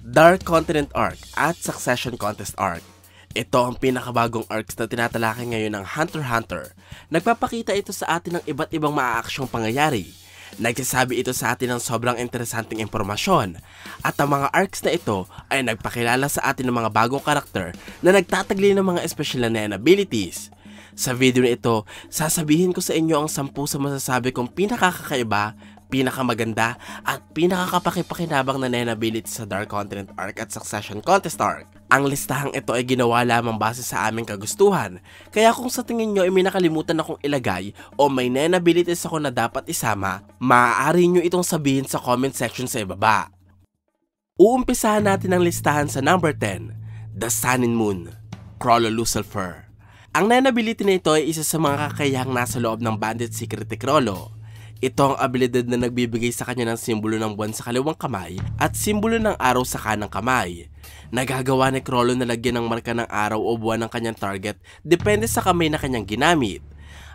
Dark Continent Arc at Succession Contest Arc. Ito ang pinakabagong arcs na tinatalakay ngayon ng Hunter x Hunter. Nagpapakita ito sa atin ng iba't ibang maaaksyong pangyayari. Nagsasabi ito sa atin ng sobrang interesanting impormasyon. At ang mga arcs na ito ay nagpakilala sa atin ng mga bagong karakter na nagtatagli ng mga espesyal na abilities. Sa video na ito, sasabihin ko sa inyo ang 10 sa masasabi kong pinakakakaiba, pinakamaganda at pinakakapakipakinabang na ability sa Dark Continent Arc at Succession Contest Arc. Ang listahang ito ay ginawa lamang base sa aming kagustuhan, kaya kung sa tingin nyo ay may nakalimutan akong ilagay o may abilities ako na dapat isama, maaari nyo itong sabihin sa comment section sa ibaba. Uumpisahan natin ang listahan sa number 10, The Sun and Moon, Chrollo Lucifer. Ang ability na ito ay isa sa mga kakayahang nasa loob ng Bandit Secret ni Chrollo. Ito ang abilidad na nagbibigay sa kanya ng simbolo ng buwan sa kaliwang kamay at simbolo ng araw sa kanang kamay. Nagagawa ni Chrollo na lagyan ng marka ng araw o buwan ng kanyang target depende sa kamay na kanyang ginamit.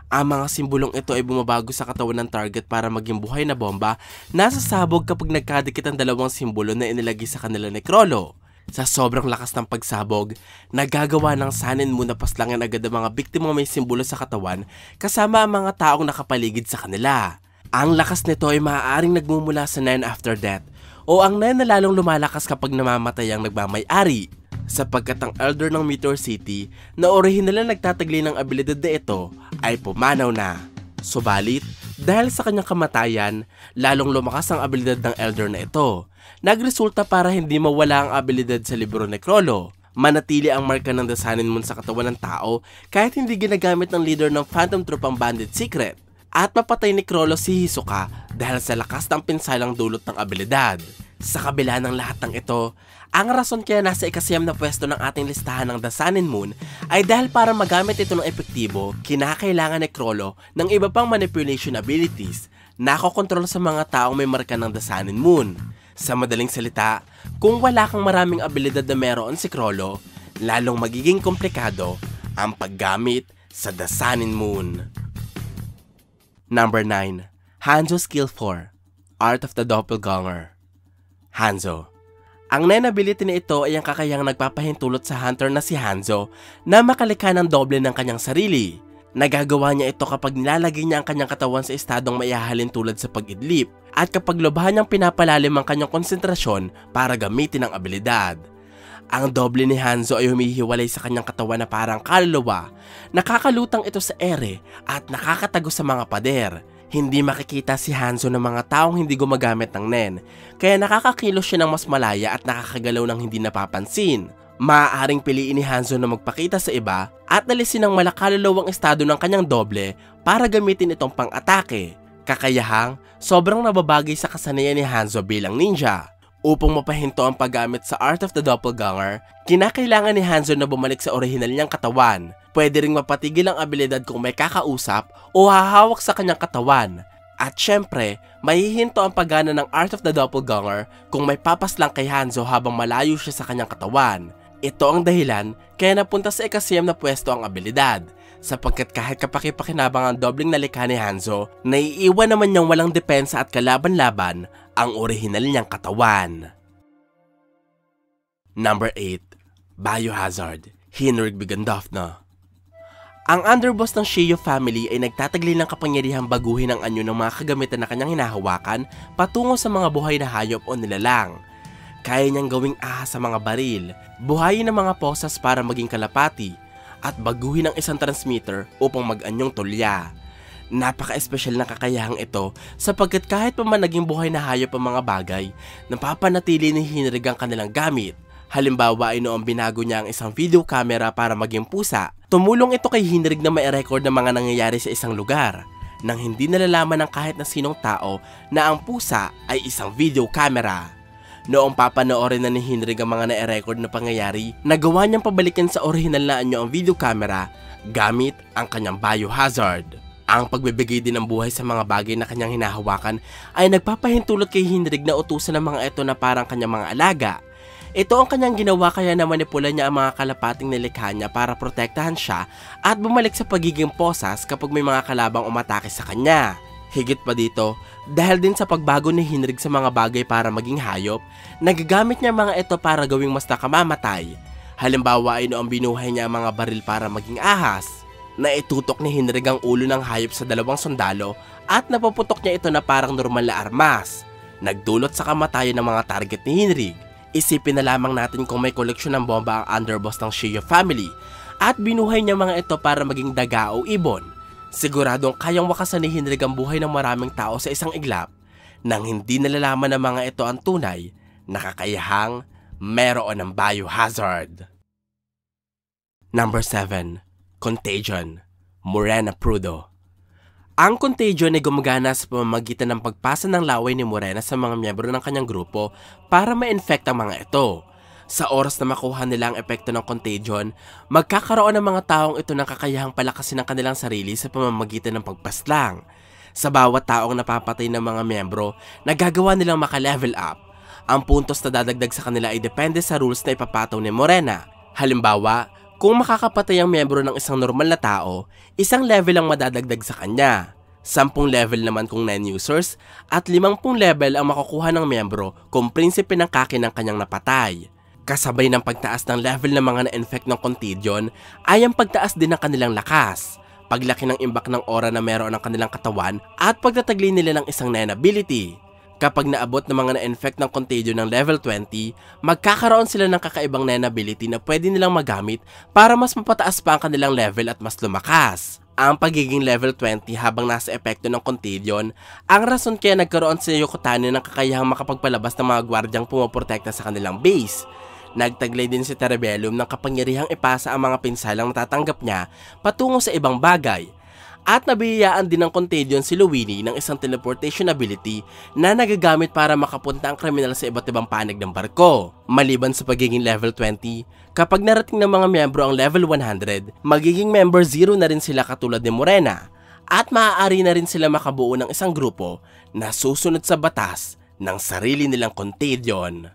Ang mga simbolong ito ay bumabago sa katawan ng target para maging buhay na bomba na sasabog kapag nagkadikit ang dalawang simbolo na inilagay sa kanila ni Chrollo. Sa sobrang lakas ng pagsabog, nagagawa ng Sun and Moon na paslangin agad ang mga biktimang may simbolo sa katawan kasama ang mga taong nakapaligid sa kanila. Ang lakas nito ay maaaring nagmumula sa 9 after death o ang 9 na lalong lumalakas kapag namamatay ang nagmamay-ari, sapagkat ang Elder ng Meteor City na orihinal na nagtatagli ng abilidad na ito ay pumanaw na. Subalit, dahil sa kanyang kamatayan, lalong lumakas ang abilidad ng Elder na ito. Nagresulta para hindi mawala ang abilidad sa libro ni Chrollo. Manatili ang marka ng The Sun and Moon sa katawan ng tao kahit hindi ginagamit ng leader ng Phantom Troop ang Bandit Secret. At mapatay ni Chrollo si Hisoka dahil sa lakas ng pinsalang dulot ng abilidad. Sa kabila ng lahat ng ito, ang rason kaya nasa ika-9 na pwesto ng ating listahan ng The Sun and Moon ay dahil para magamit ito ng epektibo, kinakailangan ni Chrollo ng iba pang manipulation abilities na kokontrol sa mga taong may marka ng The Sun and Moon. Sa madaling salita, kung wala kang maraming abilidad na meron si Chrollo, lalong magiging komplikado ang paggamit sa The Sun and Moon. Number 9. Hanzo Skill 4, Art of the Doppelganger. Hanzo. Ang ability na ito ay ang kakayahang nagpapahintulot sa hunter na si Hanzo na makalikha ng doble ng kanyang sarili. Nagagawa niya ito kapag nilalagay niya ang kanyang katawan sa estadong maihahalin tulad sa pag-idlip at kapag lubhan niyang pinapalalim ang kanyang konsentrasyon para gamitin ang abilidad. Ang doble ni Hanzo ay humihiwalay sa kanyang katawan na parang kaluluwa. Nakakalutang ito sa ere at nakakatago sa mga pader. Hindi makikita si Hanzo ng mga taong hindi gumagamit ng Nen, kaya nakakakilos siya ng mas malaya at nakakagalaw ng hindi napapansin. Maaaring piliin ni Hanzo na magpakita sa iba at alisin ang malakaluluwang estado ng kanyang doble para gamitin itong pang-atake. Kakayahang sobrang nababagay sa kasanayan ni Hanzo bilang ninja. Upang mapahinto ang paggamit sa Art of the Doppelganger, kinakailangan ni Hanzo na bumalik sa orihinal niyang katawan. Pwede ring mapatigil ang abilidad kung may kakausap o hahawak sa kanyang katawan. At syempre, mahihinto ang paggana ng Art of the Doppelganger kung may papaslang kay Hanzo habang malayo siya sa kanyang katawan. Ito ang dahilan kaya napunta sa ika-9 na pwesto ang abilidad, sapagkat kahit kapakipakinabang ang dobling nalikha ni Hanzo, naiiwan naman niyang walang depensa at kalaban-laban ang orihinal niyang katawan. Number 8. Biohazard, Hinrik Bigandofna. Ang underboss ng Shio family ay nagtatagli ng kapangyarihang baguhin ang anyo ng mga kagamitan na kanyang hinahawakan patungo sa mga buhay na hayop o nilalang. Kaya niyang gawing ahas sa mga baril, buhayin ang mga posas para maging kalapati, at baguhin ang isang transmitter upang mag-anyong tulya. Napaka-espesyal na kakayahang ito sapagkat kahit pa man naging buhay na hayop ang mga bagay, napapanatili ni Hinrik ang kanilang gamit. Halimbawa ay noong binago niya ang isang video camera para maging pusa, tumulong ito kay Hinrik na mai-record ng mga nangyayari sa isang lugar, nang hindi nalalaman ng kahit na sinong tao na ang pusa ay isang video camera. Noong papanoorin na ni Hinrik ang mga na-record na pangyayari, nagawa niyang pabalikan sa orihinal na anyo ang video camera gamit ang kanyang biohazard. Ang pagbibigay din ng buhay sa mga bagay na kanyang hinahawakan ay nagpapahintulot kay Hinrik na utusan ng mga ito na parang kanyang mga alaga. Ito ang kanyang ginawa kaya na manipula niya ang mga kalapating nilikha niya para protektahan siya at bumalik sa pagiging posas kapag may mga kalabang umatake sa kanya. Higit pa dito, dahil din sa pagbago ni Hinrig sa mga bagay para maging hayop, nagagamit niya mga ito para gawing mas nakamamatay. Halimbawa ay noong binuhay niya ang mga baril para maging ahas. Naitutok ni Hinrig ang ulo ng hayop sa dalawang sundalo at napuputok niya ito na parang normal na armas. Nagdulot sa kamatayan ng mga target ni Hinrig. Isipin na lamang natin kung may koleksyon ng bomba ang underboss ng Shio family at binuhay niya mga ito para maging daga o ibon. Siguradong kayang wakasan ni Hinrig ang buhay ng maraming tao sa isang iglap nang hindi nalalaman ng mga ito ang tunay na kakayahang meron ng biohazard. Number 7. Contagion, Morena Prudo. Ang Contagion ay gumagana sa pamamagitan ng pagpasa ng laway ni Morena sa mga miyembro ng kanyang grupo para ma-infect ang mga ito. Sa oras na makuha nila ang epekto ng Contagion, magkakaroon ng mga taong ito ng kakayahang palakasin ang kanilang sarili sa pamamagitan ng pagpaslang. Sa bawat taong napapatay ng mga miyembro, nagagawa nilang maka-level up. Ang puntos na dadagdag sa kanila ay depende sa rules na ipapataw ni Morena. Halimbawa, kung makakapatay ang miyembro ng isang normal na tao, isang level ang madadagdag sa kanya. 10 level naman kung 9 users at 50 level ang makukuha ng miyembro kung prinsipe ng kaki ng kanyang napatay. Kasabay ng pagtaas ng level ng mga na-infect ng Contagion ay ang pagtaas din ng kanilang lakas, paglaki ng imbak ng aura na meron ng kanilang katawan at pagtatagli nila ng isang Nen ability. Kapag naabot ng mga na-infect ng Contagion ng level 20, magkakaroon sila ng kakaibang Nen ability na pwede nilang magamit para mas mapataas pa ang kanilang level at mas lumakas. Ang pagiging level 20 habang nasa epekto ng Contagion, ang rason kaya nagkaroon si Yokotani ng kakayahang makapagpalabas ng mga gwardyang pumoprotekta sa kanilang base. Nagtaglay din si Terebellum ng kapangyarihang ipasa ang mga pinsalang natatanggap niya patungo sa ibang bagay. At nabiyayaan din ng Contagion si Luwini ng isang teleportation ability na nagagamit para makapunta ang kriminal sa iba't ibang panig ng barko. Maliban sa pagiging level 20, kapag narating ng mga miyembro ang level 100, magiging member 0 na rin sila katulad ni Morena at maaari na rin sila makabuo ng isang grupo na susunod sa batas ng sarili nilang Contagion.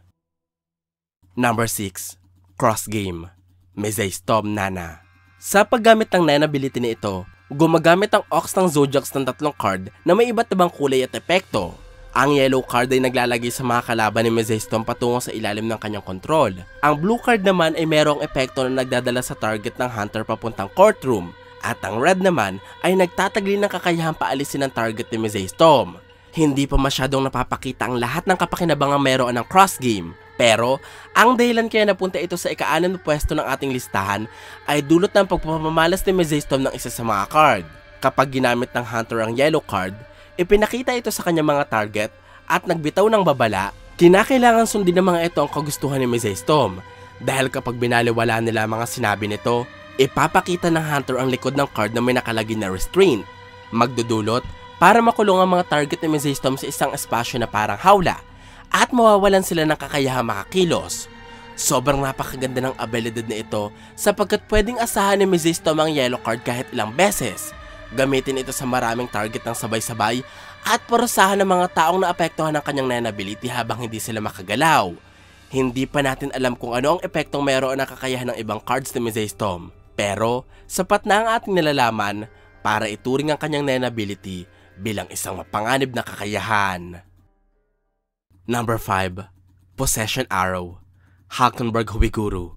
Number 6. Cross Game, Mezeistom Nana. Sa paggamit ng Nen ability na ito, gumagamit ang Ox ng Zodiacs ng 3 card na may iba't ibang kulay at epekto. Ang yellow card ay naglalagay sa mga kalaban ni Mezeistom patungo sa ilalim ng kanyang kontrol. Ang blue card naman ay merong epekto na nagdadala sa target ng hunter papuntang courtroom. At ang red naman ay nagtatagli ng kakayahang paalisin ng target ni Mezeistom. Hindi pa masyadong napapakita ang lahat ng kapakinabangang meron ng cross game. Pero, ang dahilan kaya napunta ito sa ika-6 na pwesto ng ating listahan ay dulot ng pagpapamalas ni Mezeistom ng isa sa mga card. Kapag ginamit ng hunter ang yellow card, ipinakita ito sa kanyang mga target at nagbitaw ng babala, kinakailangan sundin ng mga ito ang kagustuhan ni Mezeistom. Dahil kapag binaliwala nila ang mga sinabi nito, ipapakita ng hunter ang likod ng card na may nakalagay na restraint. Magdudulot para makulong ang mga target ni Mezeistom sa isang espasyo na parang hawla at mawawalan sila ng kakayahang makakilos. Sobrang napakaganda ng abilidad na ito sapagkat pwedeng asahan ni Mezeistom ang yellow card kahit ilang beses. Gamitin ito sa maraming target ng sabay-sabay at parusahan ng mga taong naapektuhan ng kanyang Nen ability habang hindi sila makagalaw. Hindi pa natin alam kung ano ang epektong meron ng kakayahan ng ibang cards ni Mezeistom. Pero sapat na ang ating nalalaman para ituring ang kanyang Nen ability bilang isang mapanganib na kakayahan. Number 5. Possession Arrow, Hulkenberg Huiguru.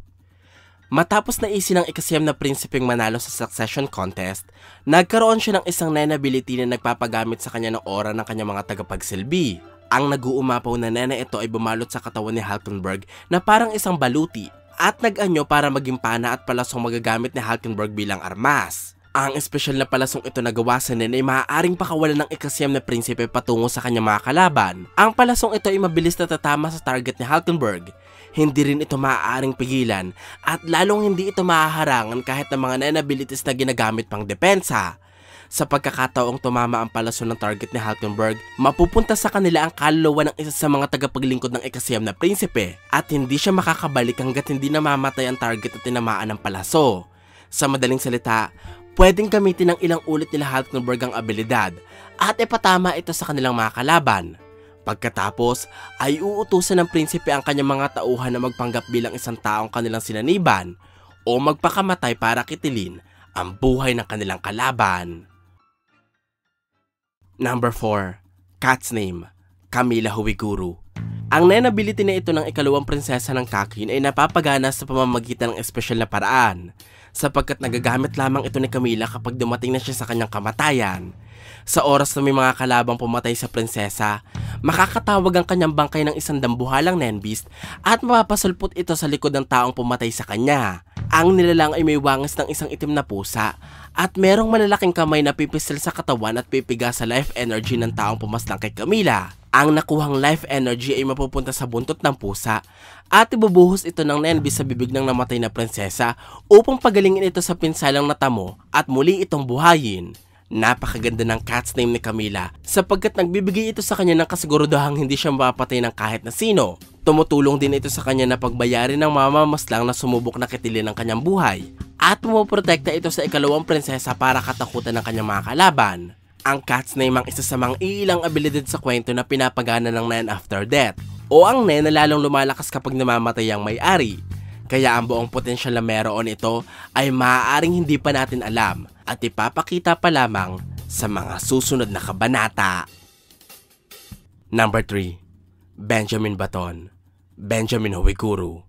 Matapos na isi ng ika-9 na prinsipeng manalo sa succession contest, nagkaroon siya ng isang Nen ability na nagpapagamit sa kanya ng aura ng kanyang mga tagapagsilbi. Ang nag-uumapaw na Nen na ito ay bumalot sa katawan ni Hulkenberg na parang isang baluti at nag-anyo para maging pana at palasong magagamit ni Hulkenberg bilang armas. Ang espesyal na palasong ito na gawa sa Nen ay maaaring pakawalan ng ika-9 na prinsipe patungo sa kanyang mga kalaban. Ang palasong ito ay mabilis na tatama sa target ni Hulkenberg. Hindi rin ito maaaring pigilan at lalong hindi ito mahaharangan kahit ng mga Nen abilities na ginagamit pang depensa. Sa pagkakataong tumama ang palason ng target ni Hulkenberg, mapupunta sa kanila ang kaluluwa ng isa sa mga tagapaglingkod ng ika-9 na prinsipe at hindi siya makakabalik hanggat hindi namamatay ang target at tinamaan ng palaso. Sa madaling salita, pwedeng gamitin ng ilang ulit nila Hulkenberg ang abilidad at ipatama ito sa kanilang mga kalaban. Pagkatapos ay uutusan ng prinsipe ang kanyang mga tauhan na magpanggap bilang isang taong kanilang sinaniban o magpakamatay para kitilin ang buhay ng kanilang kalaban. Number 4. Cat's name, Camila Huiguru. Ang nen ability na ito ng ikalawang prinsesa ng Kakin ay napapagana sa pamamagitan ng espesyal na paraan, sapagkat nagagamit lamang ito ni Camila kapag dumating na siya sa kanyang kamatayan. Sa oras na may mga kalabang pumatay sa prinsesa, makakatawag ang kanyang bangkay ng isang dambuhalang nenbeast at mapapasulpot ito sa likod ng taong pumatay sa kanya. Ang nilalang ay may wangis ng isang itim na pusa at merong malalaking kamay na pipistil sa katawan at pipiga sa life energy ng taong pumaslang kay Camila. Ang nakuhang life energy ay mapupunta sa buntot ng pusa at ibubuhos ito ng nenbeast sa bibig ng namatay na prinsesa upang pagalingin ito sa pinsalang natamo at muli itong buhayin. Napakaganda ng cat's name ni Camila sapagkat nagbibigay ito sa kanya ng kasiguradahang hindi siya mapapatay ng kahit na sino. Tumutulong din ito sa kanya na pagbayarin ng mamamaslang na sumubok na kitilin ng kanyang buhay at pumoprotekta ito sa ikalawang prinsesa para katakutan ng kanyang mga kalaban. Ang cat's name ang isa sa mga iilang abilidad sa kwento na pinapagana ng nen after death o ang nen na lalong lumalakas kapag namamatay ang may-ari. Kaya ang buong potensyal na meron ito ay maaaring hindi pa natin alam at ipapakita pa lamang sa mga susunod na kabanata. Number 3. Benjamin Baton, Benjamin Huiguru.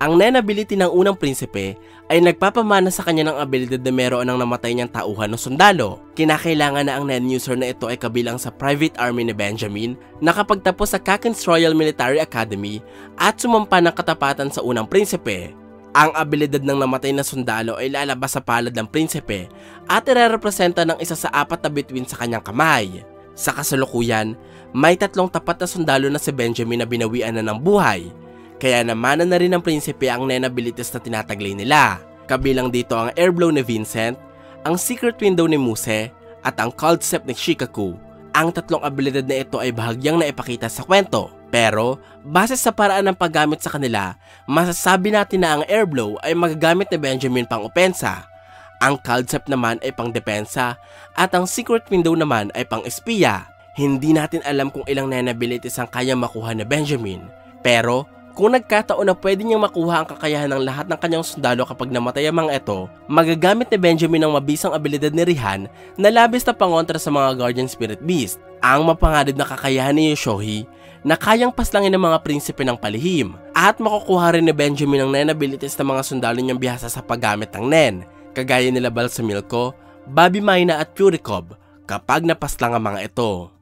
Ang nen ability ng unang prinsipe ay nagpapamana sa kanya ng abilidad na meron ng namatay niyang tauhan o sundalo. Kinakailangan na ang nen user na ito ay kabilang sa private army ni Benjamin, nakapagtapos sa Kakin's Royal Military Academy at sumampa ng katapatan sa unang prinsipe. Ang abilidad ng namatay na sundalo ay lalabas sa palad ng prinsipe at irerepresenta ng isa sa 4 na bituin sa kanyang kamay. Sa kasalukuyan, may 3 tapat na sundalo na si Benjamin na binawian na ng buhay. Kaya namana na rin ng prinsipe ang nen abilities na tinataglay nila. Kabilang dito ang Airblow ni Vincent, ang Secret Window ni Muse, at ang Cold Step ni Shikaku. Ang 3 abilidad na ito ay bahagyang naipakita sa kwento. Pero, base sa paraan ng paggamit sa kanila, masasabi natin na ang Airblow ay magagamit ni Benjamin pang opensa. Ang Cold Step naman ay pang depensa, at ang Secret Window naman ay pang espiya. Hindi natin alam kung ilang nen abilities ang kayang makuha ni Benjamin. Pero, kung nagkataon na pwede niyang makuha ang kakayahan ng lahat ng kanyang sundalo kapag namatay ang mga ito, magagamit ni Benjamin ang mabisang abilidad ni Rihan na labis na pangontra sa mga Guardian Spirit Beast. Ang mapanganib na kakayahan ni Yoshohi na kayang paslangin ng mga prinsipe ng palihim at makukuha rin ni Benjamin ang nen abilities ng mga sundalo niyang bihasa sa paggamit ng nen, kagaya nila Balsamilko, Bobby Mayna at Purikob kapag napaslang ang mga ito.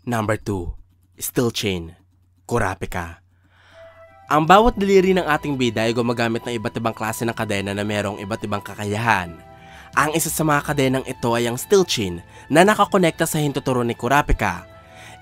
Number 2. Steel Chain, Kurapika. Ang bawat daliri ng ating bida ay gumagamit ng iba't ibang klase ng kadena na merong iba't ibang kakayahan. Ang isa sa mga kadenang ito ay ang Steel Chain na nakakonekta sa hintuturo ni Kurapika.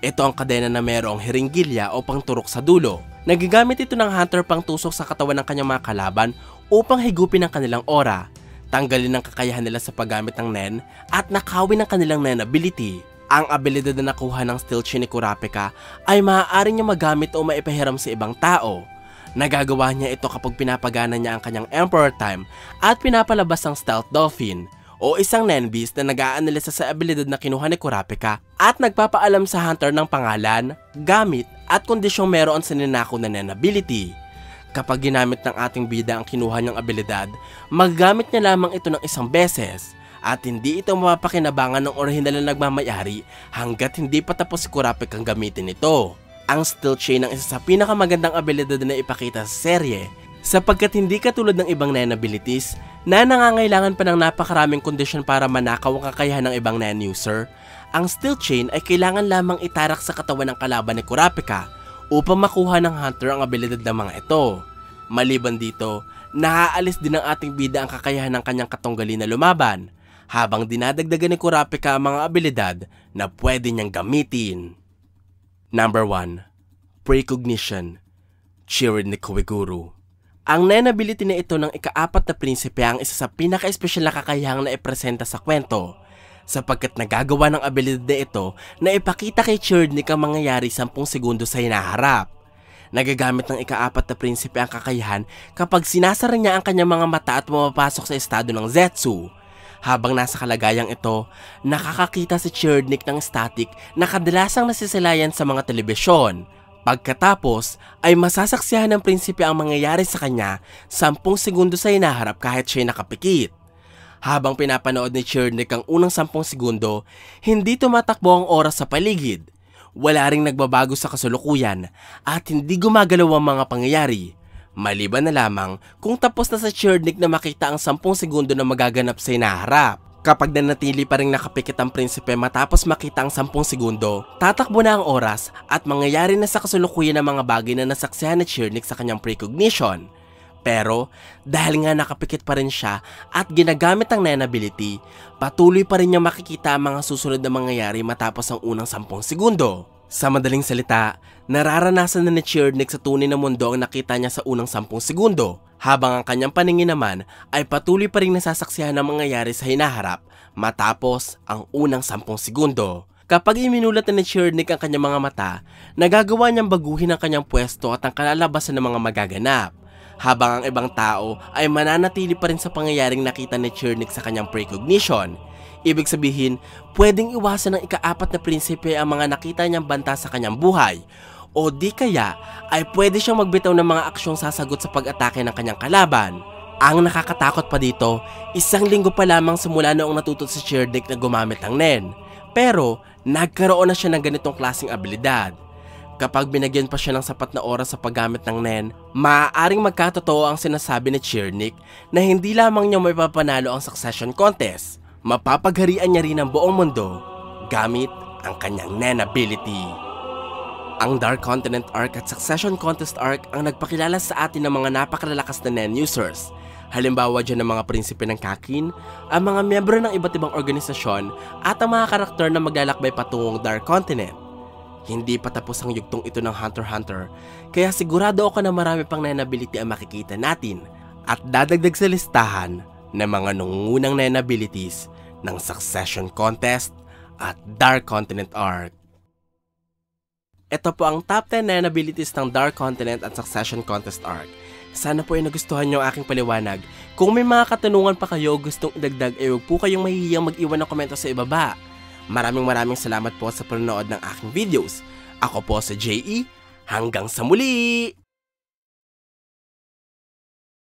Ito ang kadena na merong hiringgilya o pangturok sa dulo. Nagagamit ito ng hunter pang tusok sa katawan ng kanyang mga kalaban upang higupin ang kanilang aura, tanggalin ang kakayahan nila sa paggamit ng nen at nakawin ang kanilang nen ability. Ang abilidad na nakuha ng Steel Chain ni Kurapika ay maaari niya magamit o maipahiram sa ibang tao. Nagagawa niya ito kapag pinapagana niya ang kanyang Emperor Time at pinapalabas ang Stealth Dolphin o isang nenbeast na nag-aanalisa sa abilidad na kinuha ni Kurapika at nagpapaalam sa hunter ng pangalan, gamit at kondisyong meron sa ninakaw na nen ability. Kapag ginamit ng ating bida ang kinuha niyang abilidad, magagamit niya lamang ito ng isang beses. At hindi ito mapapakinabangan ng orihinal na nagmamayari hanggat hindi pa tapos si Kurapika ang gamitin ito. Ang Steel Chain ang isa sa pinakamagandang abilidad na ipakita sa serye sapagkat hindi katulad ng ibang nen abilities na nangangailangan pa ng napakaraming kondisyon para manakaw ang kakayahan ng ibang nen user. Ang Steel Chain ay kailangan lamang itarak sa katawan ng kalaban ni Kurapika upang makuha ng hunter ang abilidad ng mga ito. Maliban dito, naaalis din ng ating bida ang kakayahan ng kanyang katunggali na lumaban, habang dinadagdagan ni Kurapika ang mga abilidad na pwede niyang gamitin. Number 1. Precognition, Chirin ni Huiguru. Ang nen ability na ito ng ika-4 na prinsipe ang isa sa pinaka-espesyal na kakayahang na ipresenta sa kwento, sapagkat nagagawa ng abilidad na ito na ipakita kay Chirnic ang mangyayari 10 segundo sa hinaharap. Nagagamit ng ika-4 na prinsipe ang kakayahan kapag sinasara niya ang kanyang mga mata at pumapasok sa estado ng Zetsu. Habang nasa kalagayang ito, nakakakita si Chirnic ng static na kadalasang nasisilayan sa mga telebisyon. Pagkatapos, ay masasaksihan ng prinsipe ang mangyayari sa kanya 10 segundo sa hinaharap kahit siya'y nakapikit. Habang pinapanood ni Chernik ang unang 10 segundo, hindi tumatakbo ang oras sa paligid. Wala ring nagbabago sa kasalukuyan at hindi gumagalaw ang mga pangyayari. Maliban na lamang kung tapos na sa Chernik na makita ang 10 segundo na magaganap sa hinaharap. Kapag nanatili pa rin nakapikit ang prinsipe matapos makita ang 10 segundo, tatakbo na ang oras at mangyayari na sa kasalukuyan ang mga bagay na nasaksihan ni Chernik sa kanyang precognition. Pero dahil nga nakapikit pa rin siya at ginagamit ang Nen ability, patuloy pa rin niya makikita ang mga susunod na mangyayari matapos ang unang 10 segundo. Sa madaling salita, nararanasan na ni Chernik sa tunay na mundo ang nakita niya sa unang 10 segundo, habang ang kanyang paningin naman ay patuloy pa rin nasasaksihan ng mangyayari sa hinaharap matapos ang unang 10 segundo. Kapag iminulat na ni Chernik ang kanyang mga mata, nagagawa niyang baguhin ang kanyang pwesto at ang kalalabasan ng mga magaganap. Habang ang ibang tao ay mananatili pa rin sa pangyayaring nakita ni Chernik sa kanyang precognition. Ibig sabihin, pwedeng iwasan ng ika-4 na prinsipe ang mga nakita niyang banta sa kanyang buhay. O di kaya ay pwede siyang magbitaw ng mga aksyong sasagot sa pag-atake ng kanyang kalaban. Ang nakakatakot pa dito, 1 linggo pa lamang simula noong natuto si Chernik na gumamit ng Nen. Pero nagkaroon na siya ng ganitong klaseng abilidad. Kapag binagyan pa siya ng sapat na oras sa paggamit ng Nen, maaaring magkatotoo ang sinasabi ni Chernik na hindi lamang niya mapapanalo ang succession contest, mapapagharian niya rin ang buong mundo gamit ang kanyang Nen ability. Ang Dark Continent Arc at Succession Contest Arc ang nagpakilala sa atin ng mga napakalalakas na Nen users. Halimbawa dyan ng mga prinsipe ng Kakin, ang mga miyembro ng iba't ibang organisasyon at ang mga karakter na maglalakbay patungong Dark Continent. Hindi pa tapos ang yugtong ito ng Hunter x Hunter, kaya sigurado ako na marami pang Nen ability ang makikita natin at dadagdag sa listahan ng mga nungunang Nen abilities ng Succession Contest at Dark Continent Arc. Ito po ang top 10 Nen abilities ng Dark Continent at Succession Contest Arc. Sana po ay nagustuhan nyo ang aking paliwanag. Kung may mga katanungan pa kayo gustong idagdag ay huwag po kayong mahihiyang mag-iwan ng komento sa ibaba. Maraming salamat po sa panonood ng aking videos. Ako po si JE. Hanggang sa muli!